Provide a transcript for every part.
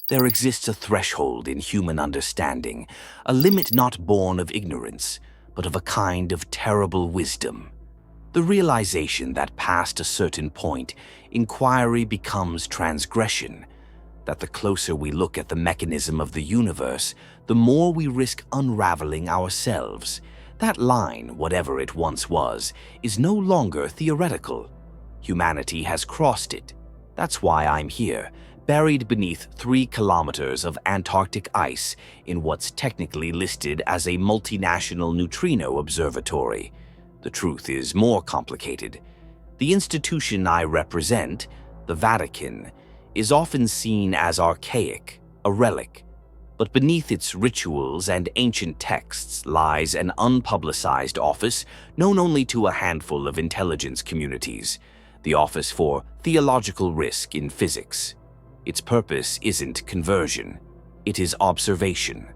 There exists a threshold in human understanding, a limit not born of ignorance, but of a kind of terrible wisdom. The realization that past a certain point, inquiry becomes transgression, that the closer we look at the mechanism of the universe, the more we risk unraveling ourselves. That line, whatever it once was, is no longer theoretical. Humanity has crossed it. That's why I'm here, buried beneath 3 kilometers of Antarctic ice in what's technically listed as a multinational neutrino observatory. The truth is more complicated. The institution I represent, the Vatican, is often seen as archaic, a relic. But beneath its rituals and ancient texts lies an unpublicized office known only to a handful of intelligence communities, the Office for Theological Risk in Physics. Its purpose isn't conversion, it is observation.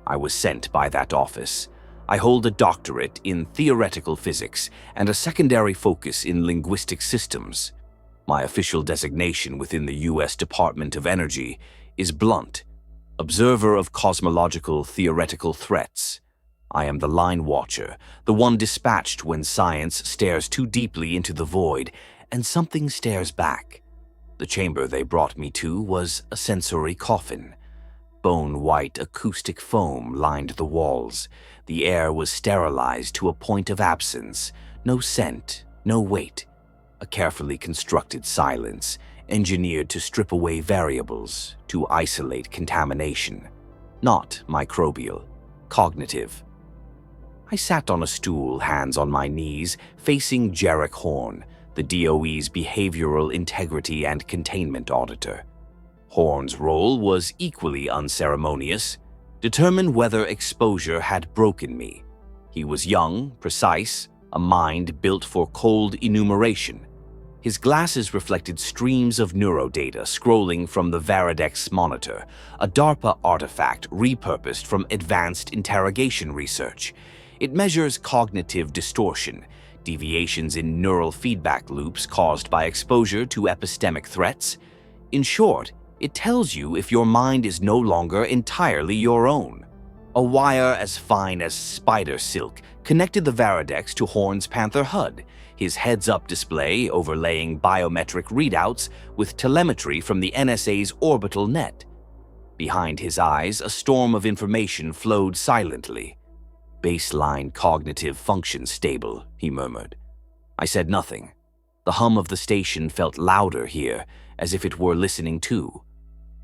I was sent by that office. I hold a doctorate in theoretical physics and a secondary focus in linguistic systems. My official designation within the U.S. Department of Energy is blunt: observer of cosmological theoretical threats. I am the line watcher, the one dispatched when science stares too deeply into the void and something stares back. The chamber they brought me to was a sensory coffin. Bone-white acoustic foam lined the walls. The air was sterilized to a point of absence. No scent, no weight. A carefully constructed silence, engineered to strip away variables, to isolate contamination. Not microbial, cognitive. I sat on a stool, hands on my knees, facing Jarek Horn, the DOE's Behavioral Integrity and Containment Auditor. Horn's role was equally unceremonious: determine whether exposure had broken me. He was young, precise, a mind built for cold enumeration. His glasses reflected streams of neurodata scrolling from the Varidex monitor, a DARPA artifact repurposed from advanced interrogation research. It measures cognitive distortion, deviations in neural feedback loops caused by exposure to epistemic threats. In short, it tells you if your mind is no longer entirely your own. A wire as fine as spider silk connected the Varidex to Horn's Panther HUD, his heads-up display overlaying biometric readouts with telemetry from the NSA's orbital net. Behind his eyes, a storm of information flowed silently. "Baseline cognitive function stable," he murmured. I said nothing. The hum of the station felt louder here, as if it were listening too.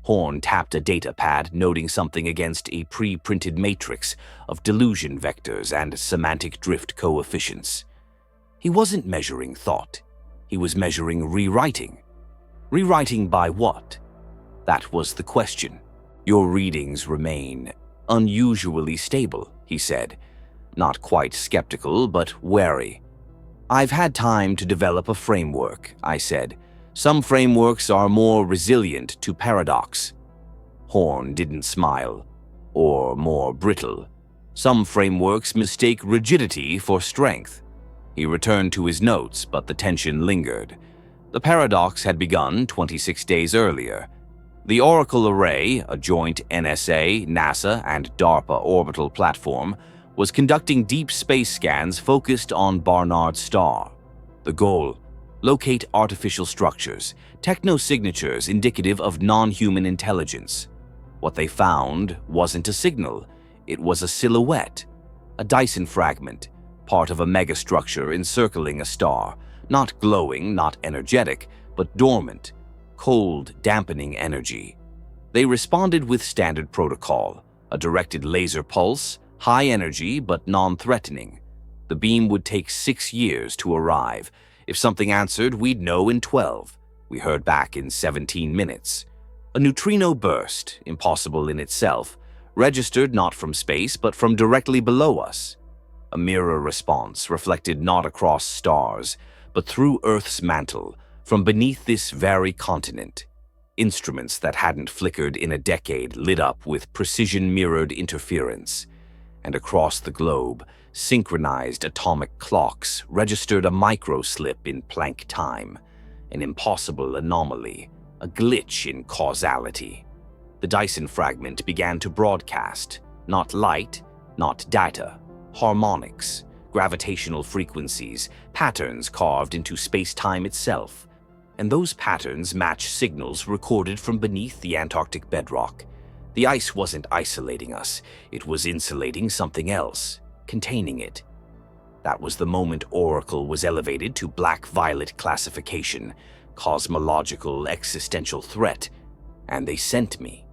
Horn tapped a data pad, noting something against a pre-printed matrix of delusion vectors and semantic drift coefficients. He wasn't measuring thought. He was measuring rewriting. Rewriting by what? That was the question. "Your readings remain unusually stable," he said, not quite skeptical, but wary. "I've had time to develop a framework," I said. "Some frameworks are more resilient to paradox." Horn didn't smile. "Or more brittle. Some frameworks mistake rigidity for strength." He returned to his notes, but the tension lingered. The paradox had begun 26 days earlier. The Oracle Array, a joint NSA, NASA, and DARPA orbital platform, was conducting deep space scans focused on Barnard's star. The goal: locate artificial structures, technosignatures indicative of non-human intelligence. What they found wasn't a signal, it was a silhouette, a Dyson fragment, part of a megastructure encircling a star, not glowing, not energetic, but dormant, cold, dampening energy. They responded with standard protocol, a directed laser pulse, high energy but non-threatening. The beam would take 6 years to arrive. If something answered, we'd know in 12. We heard back in 17 minutes. A neutrino burst, impossible in itself, registered not from space but from directly below us. A mirror response reflected not across stars, but through Earth's mantle, from beneath this very continent. Instruments that hadn't flickered in a decade lit up with precision-mirrored interference. And across the globe, synchronized atomic clocks registered a microslip in Planck time, an impossible anomaly, a glitch in causality. The Dyson fragment began to broadcast, not light, not data, harmonics, gravitational frequencies, patterns carved into space-time itself. And those patterns match signals recorded from beneath the Antarctic bedrock. The ice wasn't isolating us, it was insulating something else, containing it. That was the moment Oracle was elevated to black-violet classification, cosmological existential threat, and they sent me.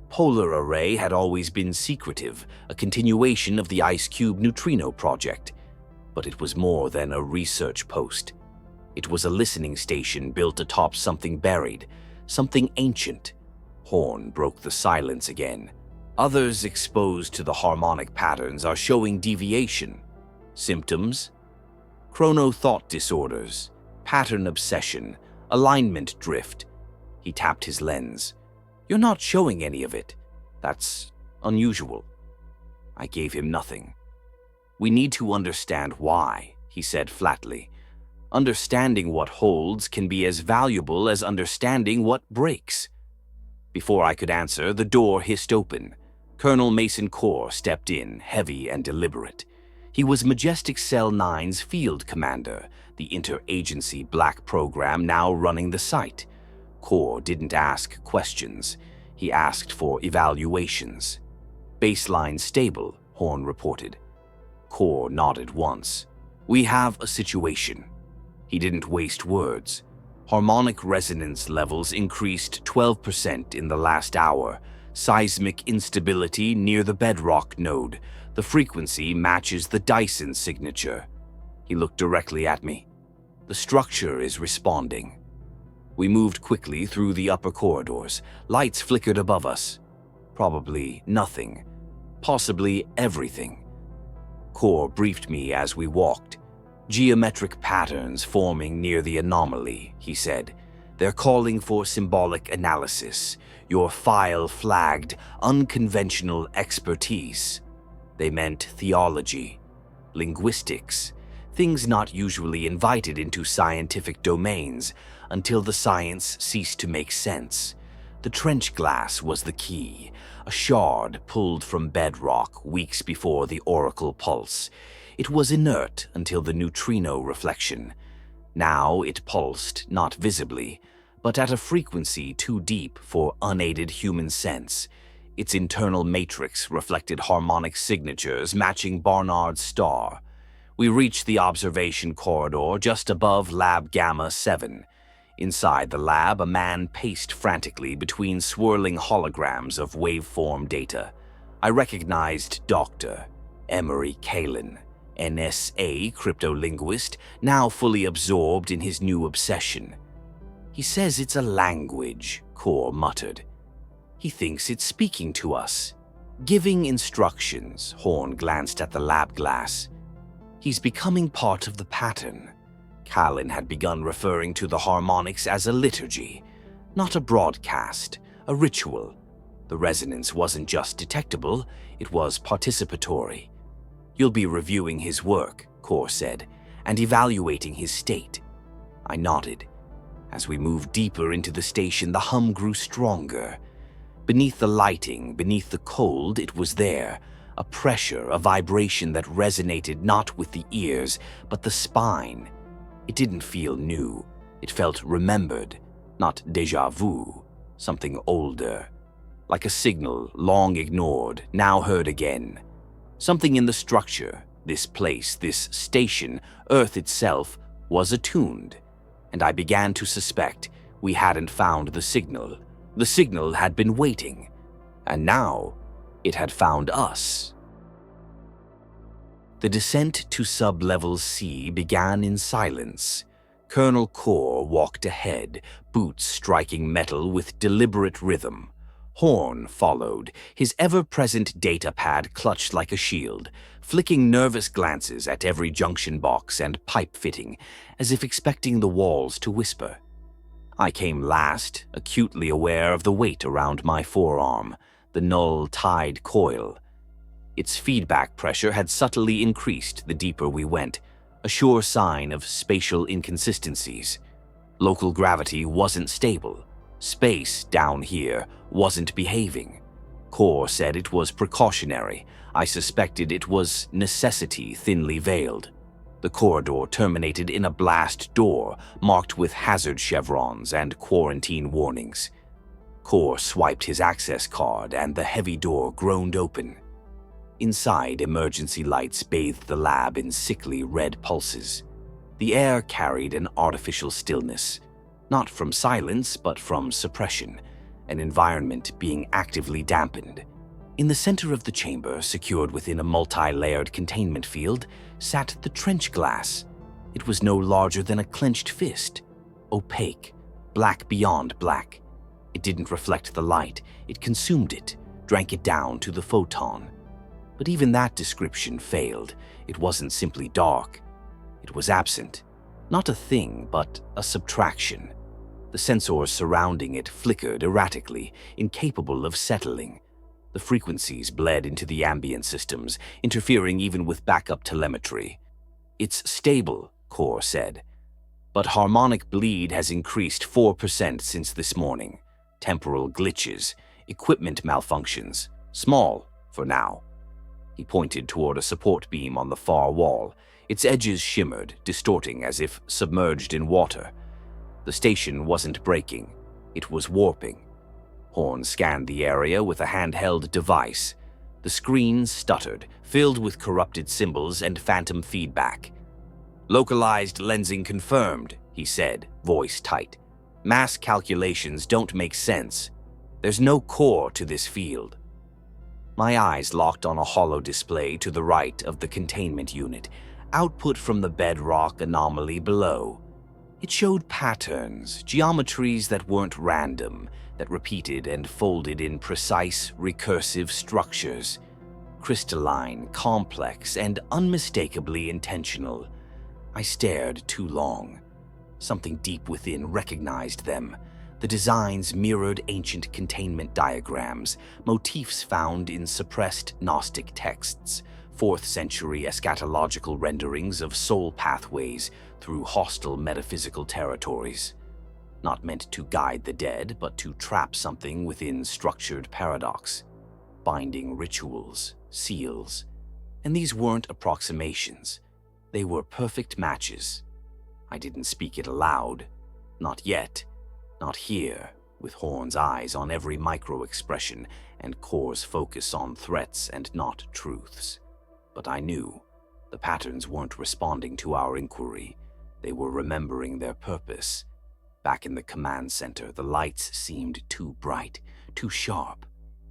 Polar Array had always been secretive, a continuation of the Ice Cube Neutrino project, but it was more than a research post. It was a listening station built atop something buried, something ancient. Horn broke the silence again. Others exposed to the harmonic patterns are showing deviation. Symptoms? Chrono-thought disorders, pattern obsession, alignment drift. He tapped his lens. You're not showing any of it. That's unusual. I gave him nothing. We need to understand why, he said flatly. Understanding what holds can be as valuable as understanding what breaks. Before I could answer, the door hissed open. Colonel Mason Core stepped in, heavy and deliberate. He was Majestic Cell 9's field commander, the interagency black program now running the site. Core didn't ask questions. He asked for evaluations. Baseline stable, Horn reported. Core nodded once. We have a situation. He didn't waste words. Harmonic resonance levels increased 12% in the last hour. Seismic instability near the bedrock node. The frequency matches the Dyson signature. He looked directly at me. The structure is responding. We moved quickly through the upper corridors. Lights flickered above us. Probably nothing. Possibly everything. Core briefed me as we walked. Geometric patterns forming near the anomaly, he said. They're calling for symbolic analysis. Your file flagged unconventional expertise. They meant theology, linguistics, things not usually invited into scientific domains until the science ceased to make sense. The trench glass was the key, a shard pulled from bedrock weeks before the Oracle pulse. It was inert until the neutrino reflection. Now it pulsed, not visibly, but at a frequency too deep for unaided human sense. Its internal matrix reflected harmonic signatures matching Barnard's star. We reached the observation corridor just above Lab Gamma 7. Inside the lab, a man paced frantically between swirling holograms of waveform data. I recognized Dr. Emery Kalin, NSA cryptolinguist, now fully absorbed in his new obsession. He says it's a language, Core muttered. He thinks it's speaking to us. Giving instructions, Horn glanced at the lab glass. He's becoming part of the pattern. Kalin had begun referring to the harmonics as a liturgy, not a broadcast, a ritual. The resonance wasn't just detectable, it was participatory. You'll be reviewing his work, Core said, and evaluating his state. I nodded. As we moved deeper into the station, the hum grew stronger. Beneath the lighting, beneath the cold, it was there, a pressure, a vibration that resonated not with the ears, but the spine. It didn't feel new. It felt remembered, not déjà vu, something older. Like a signal long ignored, now heard again. Something in the structure, this place, this station, Earth itself, was attuned. And I began to suspect we hadn't found the signal. The signal had been waiting. And now, it had found us. The descent to sub-level C began in silence. Colonel Core walked ahead, boots striking metal with deliberate rhythm. Horn followed, his ever-present data pad clutched like a shield, flicking nervous glances at every junction box and pipe fitting, as if expecting the walls to whisper. I came last, acutely aware of the weight around my forearm, the null tied coil. Its feedback pressure had subtly increased the deeper we went, a sure sign of spatial inconsistencies. Local gravity wasn't stable. Space down here wasn't behaving. Core said it was precautionary. I suspected it was necessity thinly veiled. The corridor terminated in a blast door marked with hazard chevrons and quarantine warnings. Core swiped his access card and the heavy door groaned open. Inside, emergency lights bathed the lab in sickly red pulses. The air carried an artificial stillness, not from silence but from suppression, an environment being actively dampened. In the center of the chamber, secured within a multi-layered containment field, sat the trench glass. It was no larger than a clenched fist, opaque, black beyond black. It didn't reflect the light, it consumed it, drank it down to the photon. But even that description failed. It wasn't simply dark. It was absent. Not a thing, but a subtraction. The sensors surrounding it flickered erratically, incapable of settling. The frequencies bled into the ambient systems, interfering even with backup telemetry. "It's stable," Core said. "But harmonic bleed has increased 4% since this morning. Temporal glitches, equipment malfunctions. Small, for now." He pointed toward a support beam on the far wall. Its edges shimmered, distorting as if submerged in water. The station wasn't breaking. It was warping. Horn scanned the area with a handheld device. The screen stuttered, filled with corrupted symbols and phantom feedback. "Localized lensing confirmed," he said, voice tight. "Mass calculations don't make sense. There's no core to this field." My eyes locked on a hollow display to the right of the containment unit, output from the bedrock anomaly below. It showed patterns, geometries that weren't random, that repeated and folded in precise, recursive structures. Crystalline, complex, and unmistakably intentional. I stared too long. Something deep within recognized them. The designs mirrored ancient containment diagrams, motifs found in suppressed Gnostic texts, 4th century eschatological renderings of soul pathways through hostile metaphysical territories. Not meant to guide the dead, but to trap something within structured paradox. Binding rituals, seals. And these weren't approximations. They were perfect matches. I didn't speak it aloud. Not yet. Not here, with Horn's eyes on every micro-expression and Core's focus on threats and not truths. But I knew. The patterns weren't responding to our inquiry. They were remembering their purpose. Back in the command center, the lights seemed too bright, too sharp.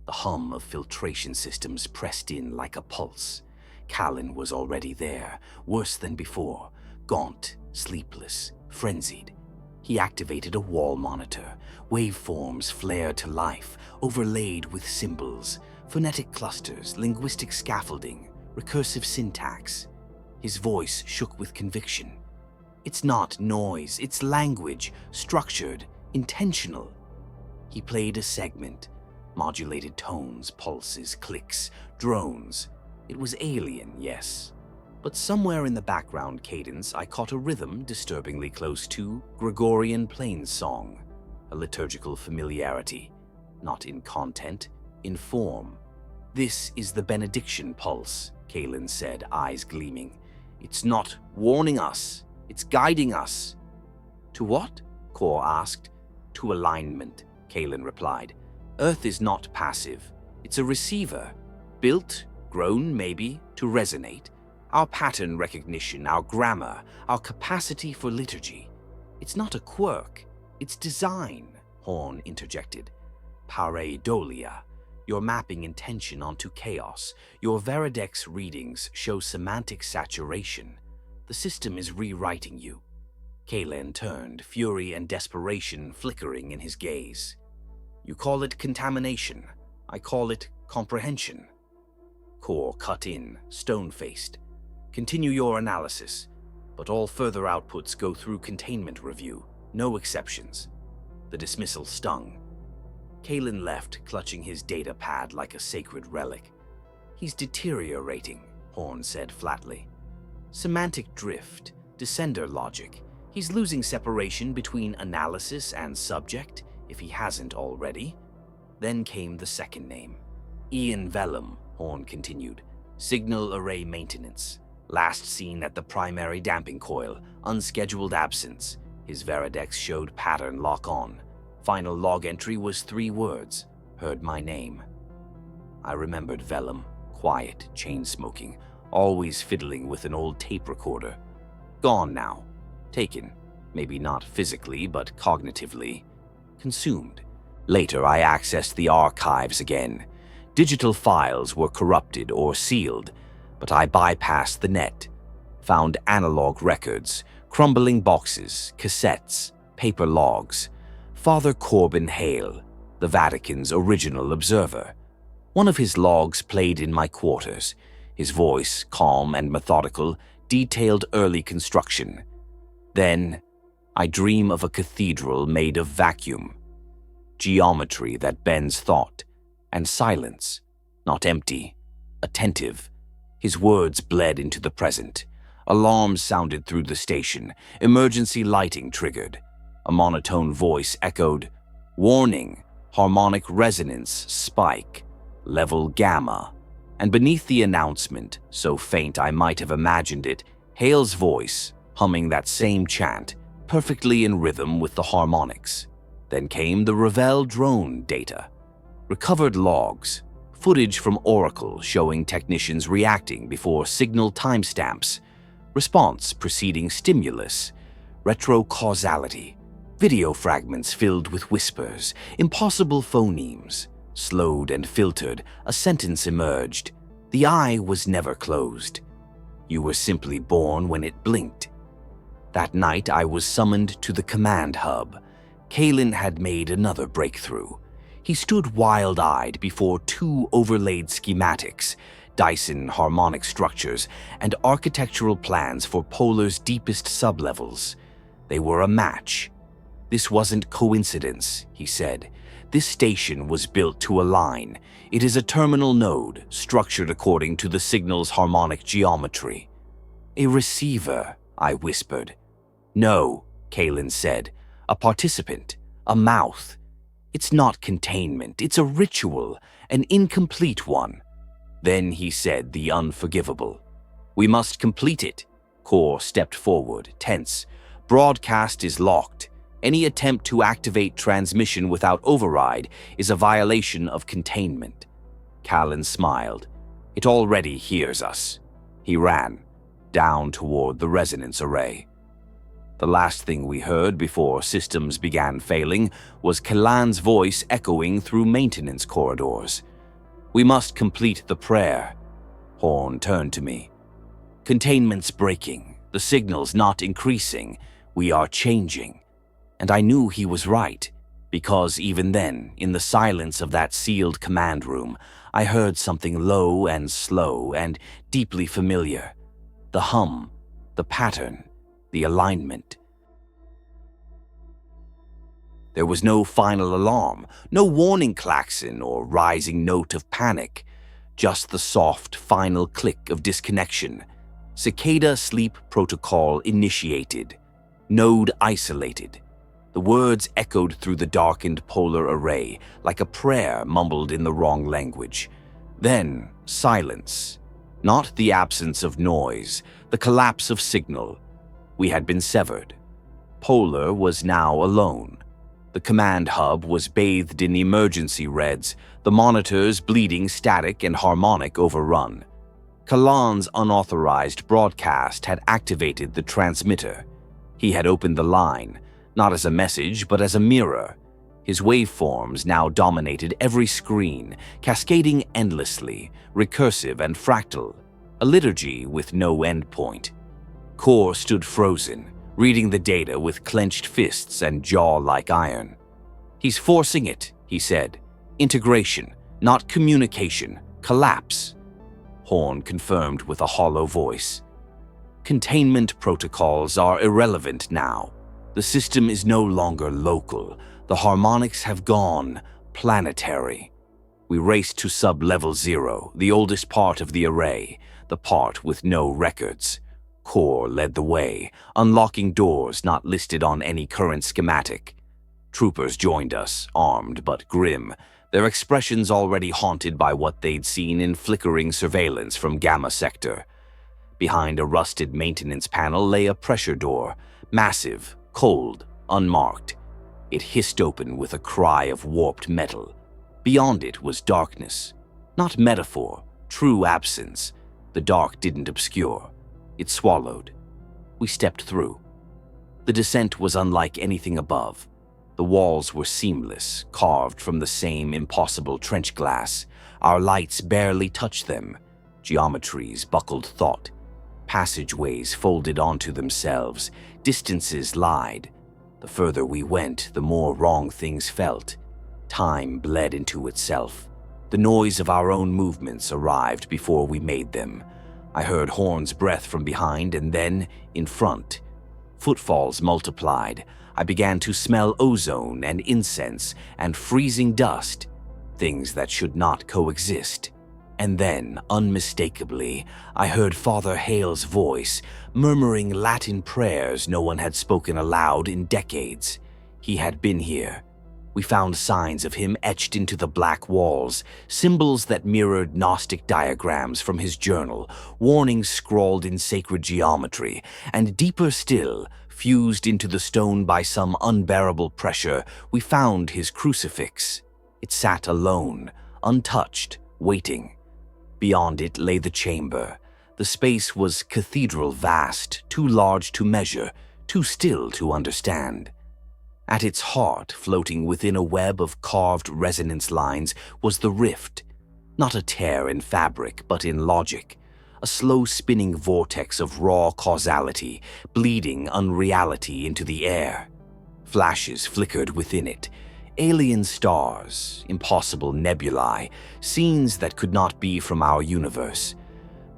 The hum of filtration systems pressed in like a pulse. Callan was already there, worse than before, gaunt, sleepless, frenzied. He activated a wall monitor. Waveforms flared to life, overlaid with symbols, phonetic clusters, linguistic scaffolding, recursive syntax. His voice shook with conviction. "It's not noise, it's language, structured, intentional." He played a segment, modulated tones, pulses, clicks, drones. It was alien, yes. But somewhere in the background cadence, I caught a rhythm disturbingly close to Gregorian plainsong, a liturgical familiarity, not in content, in form. "This is the benediction pulse," Callan said, eyes gleaming. "It's not warning us, it's guiding us." "To what?" Core asked. "To alignment," Callan replied. "Earth is not passive. It's a receiver, built, grown maybe, to resonate. Our pattern recognition, our grammar, our capacity for liturgy. It's not a quirk, it's design," Horn interjected. "Pareidolia. You're mapping intention onto chaos. Your Veridex readings show semantic saturation. The system is rewriting you." Callan turned, fury and desperation flickering in his gaze. "You call it contamination. I call it comprehension." Core cut in, stone-faced. "Continue your analysis, but all further outputs go through containment review, no exceptions." The dismissal stung. Callan left, clutching his data pad like a sacred relic. "He's deteriorating," Horn said flatly. "Semantic drift, descender logic. He's losing separation between analysis and subject, if he hasn't already. Then came the second name. Ian Vellum, Horn continued. Signal array maintenance. Last seen at the primary damping coil. Unscheduled absence. His Veridex showed pattern lock on. Final log entry was 3 words. Heard my name. I remembered Vellum. Quiet, chain-smoking, always fiddling with an old tape recorder. Gone now. Taken. Maybe not physically, but cognitively. Consumed. Later, I accessed the archives again. Digital files were corrupted or sealed, but I bypassed the net. Found analog records, crumbling boxes, cassettes, paper logs. Father Corbin Hale, the Vatican's original observer. One of his logs played in my quarters. His voice, calm and methodical, detailed early construction. Then, I dream of a cathedral made of vacuum. Geometry that bends thought, and silence, not empty, attentive. His words bled into the present. Alarms sounded through the station. Emergency lighting triggered. A monotone voice echoed, "Warning, harmonic resonance spike, level gamma." And beneath the announcement, so faint I might have imagined it, Hale's voice, humming that same chant, perfectly in rhythm with the harmonics. Then came the Ravel drone data. Recovered logs, footage from Oracle showing technicians reacting before signal timestamps, response preceding stimulus, retrocausality, video fragments filled with whispers, impossible phonemes. Slowed and filtered, a sentence emerged. The eye was never closed. You were simply born when it blinked. That night I was summoned to the command hub. Kalen had made another breakthrough. He stood wild-eyed before 2 overlaid schematics, Dyson harmonic structures, and architectural plans for Polar's deepest sublevels. They were a match. "This wasn't coincidence," he said. "This station was built to align. It is a terminal node, structured according to the signal's harmonic geometry." "A receiver," I whispered. "No," Kalen said. "A participant, a mouth. It's not containment, it's a ritual, an incomplete one." Then he said the unforgivable. "We must complete it." Core stepped forward, tense. "Broadcast is locked. Any attempt to activate transmission without override is a violation of containment." Callan smiled. "It already hears us." He ran, down toward the resonance array. The last thing we heard before systems began failing was Callan's voice echoing through maintenance corridors. "We must complete the prayer." Horn turned to me. "Containment's breaking. The signal's not increasing. We are changing." And I knew he was right, because even then, in the silence of that sealed command room, I heard something low and slow and deeply familiar. The hum, the pattern, the alignment. There was no final alarm, no warning klaxon or rising note of panic, just the soft, final click of disconnection. Cicada sleep protocol initiated. Node isolated. The words echoed through the darkened polar array like a prayer mumbled in the wrong language. Then, silence. Not the absence of noise, the collapse of signal. We had been severed. Polar was now alone. The command hub was bathed in emergency reds, the monitors bleeding static and harmonic overrun. Kalan's unauthorized broadcast had activated the transmitter. He had opened the line, not as a message, but as a mirror. His waveforms now dominated every screen, cascading endlessly, recursive and fractal, a liturgy with no endpoint. Core stood frozen, reading the data with clenched fists and jaw like iron. "He's forcing it," he said. "Integration, not communication. Collapse." Horn confirmed with a hollow voice. "Containment protocols are irrelevant now. The system is no longer local. The harmonics have gone planetary." We raced to sub-level 0, the oldest part of the array, the part with no records. Core led the way, unlocking doors not listed on any current schematic. Troopers joined us, armed but grim, their expressions already haunted by what they'd seen in flickering surveillance from Gamma Sector. Behind a rusted maintenance panel lay a pressure door, massive, cold, unmarked. It hissed open with a cry of warped metal. Beyond it was darkness. Not metaphor, true absence. The dark didn't obscure. It swallowed. We stepped through. The descent was unlike anything above. The walls were seamless, carved from the same impossible trench glass. Our lights barely touched them. Geometries buckled thought. Passageways folded onto themselves. Distances lied. The further we went, the more wrong things felt. Time bled into itself. The noise of our own movements arrived before we made them. I heard Horn's breath from behind and then in front. Footfalls multiplied. I began to smell ozone and incense and freezing dust, things that should not coexist. And then, unmistakably, I heard Father Hale's voice, murmuring Latin prayers no one had spoken aloud in decades. He had been here. We found signs of him etched into the black walls, symbols that mirrored Gnostic diagrams from his journal, warnings scrawled in sacred geometry, and deeper still, fused into the stone by some unbearable pressure, we found his crucifix. It sat alone, untouched, waiting. Beyond it lay the chamber. The space was cathedral vast, too large to measure, too still to understand. At its heart, floating within a web of carved resonance lines, was the rift. Not a tear in fabric, but in logic. A slow-spinning vortex of raw causality, bleeding unreality into the air. Flashes flickered within it. Alien stars, impossible nebulae, scenes that could not be from our universe.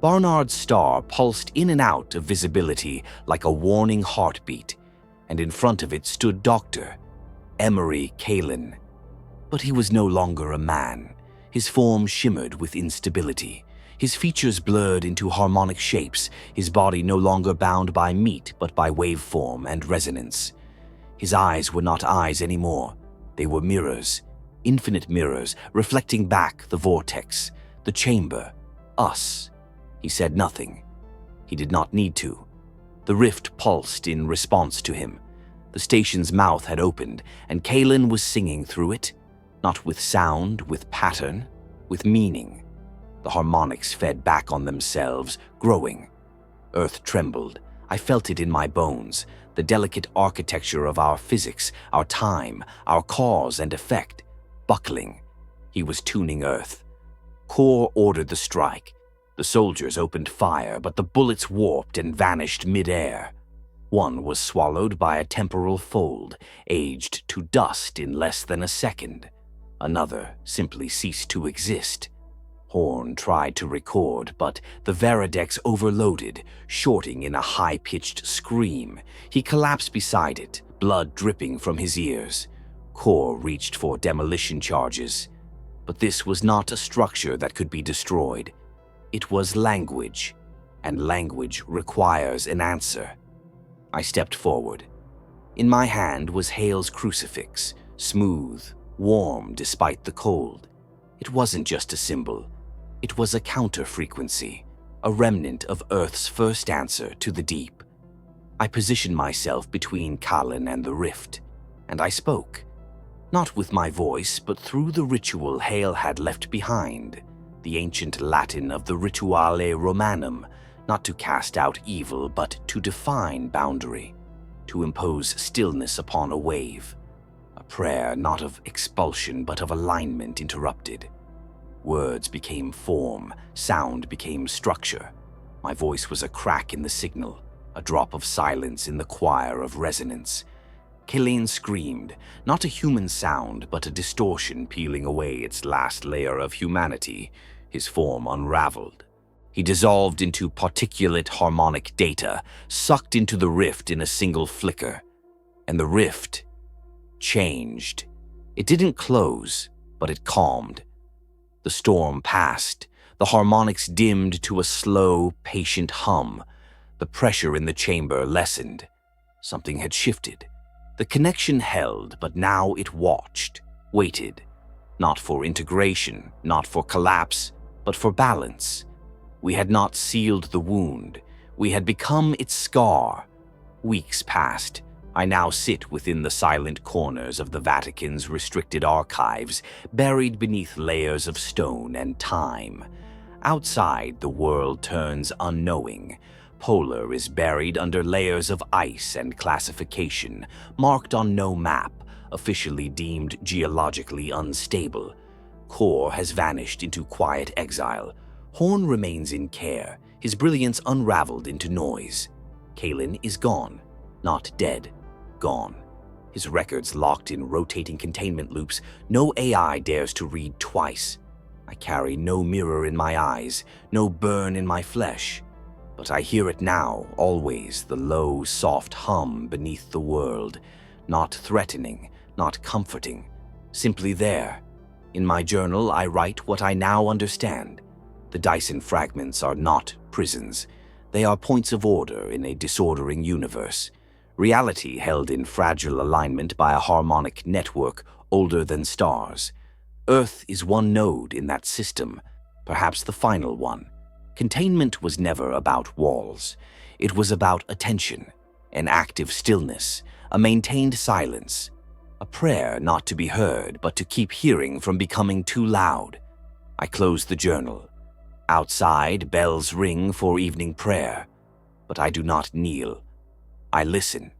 Barnard's star pulsed in and out of visibility like a warning heartbeat, and in front of it stood Dr. Emery Kalin. But he was no longer a man. His form shimmered with instability. His features blurred into harmonic shapes, his body no longer bound by meat but by waveform and resonance. His eyes were not eyes anymore. They were mirrors, infinite mirrors, reflecting back the vortex, the chamber, us. He said nothing. He did not need to. The rift pulsed in response to him. The station's mouth had opened, and Kalin was singing through it, not with sound, with pattern, with meaning. The harmonics fed back on themselves, growing. Earth trembled. I felt it in my bones, the delicate architecture of our physics, our time, our cause and effect, buckling. He was tuning Earth. Core ordered the strike. The soldiers opened fire, but the bullets warped and vanished mid-air. One was swallowed by a temporal fold, aged to dust in less than a second. Another simply ceased to exist. Horn tried to record, but the Veridex overloaded, shorting in a high-pitched scream. He collapsed beside it, blood dripping from his ears. Core reached for demolition charges. But this was not a structure that could be destroyed. It was language, and language requires an answer. I stepped forward. In my hand was Hale's crucifix, smooth, warm despite the cold. It wasn't just a symbol. It was a counter-frequency, a remnant of Earth's first answer to the deep. I positioned myself between Kalin and the rift, and I spoke. Not with my voice, but through the ritual Hale had left behind, the ancient Latin of the Rituale Romanum, not to cast out evil, but to define boundary, to impose stillness upon a wave. A prayer not of expulsion, but of alignment interrupted. Words became form, sound became structure. My voice was a crack in the signal, a drop of silence in the choir of resonance. Kalin screamed, not a human sound, but a distortion peeling away its last layer of humanity. His form unraveled. He dissolved into particulate harmonic data, sucked into the rift in a single flicker. And the rift changed. It didn't close, but it calmed. The storm passed. The harmonics dimmed to a slow, patient hum. The pressure in the chamber lessened. Something had shifted. The connection held, but now it watched, waited, not for integration, not for collapse, but for balance. We had not sealed the wound. We had become its scar. Weeks passed. I now sit within the silent corners of the Vatican's restricted archives, buried beneath layers of stone and time. Outside, the world turns unknowing. Polar is buried under layers of ice and classification, marked on no map, officially deemed geologically unstable. Core has vanished into quiet exile. Horn remains in care, his brilliance unraveled into noise. Kalen is gone, not dead, gone. His records locked in rotating containment loops, no AI dares to read twice. I carry no mirror in my eyes, no burn in my flesh. But I hear it now, always, the low, soft hum beneath the world. Not threatening, not comforting, simply there. In my journal, I write what I now understand. The Dyson fragments are not prisons. They are points of order in a disordering universe. Reality held in fragile alignment by a harmonic network older than stars. Earth is one node in that system, perhaps the final one. Containment was never about walls. It was about attention, an active stillness, a maintained silence, a prayer not to be heard but to keep hearing from becoming too loud. I close the journal. Outside, bells ring for evening prayer, but I do not kneel. I listen.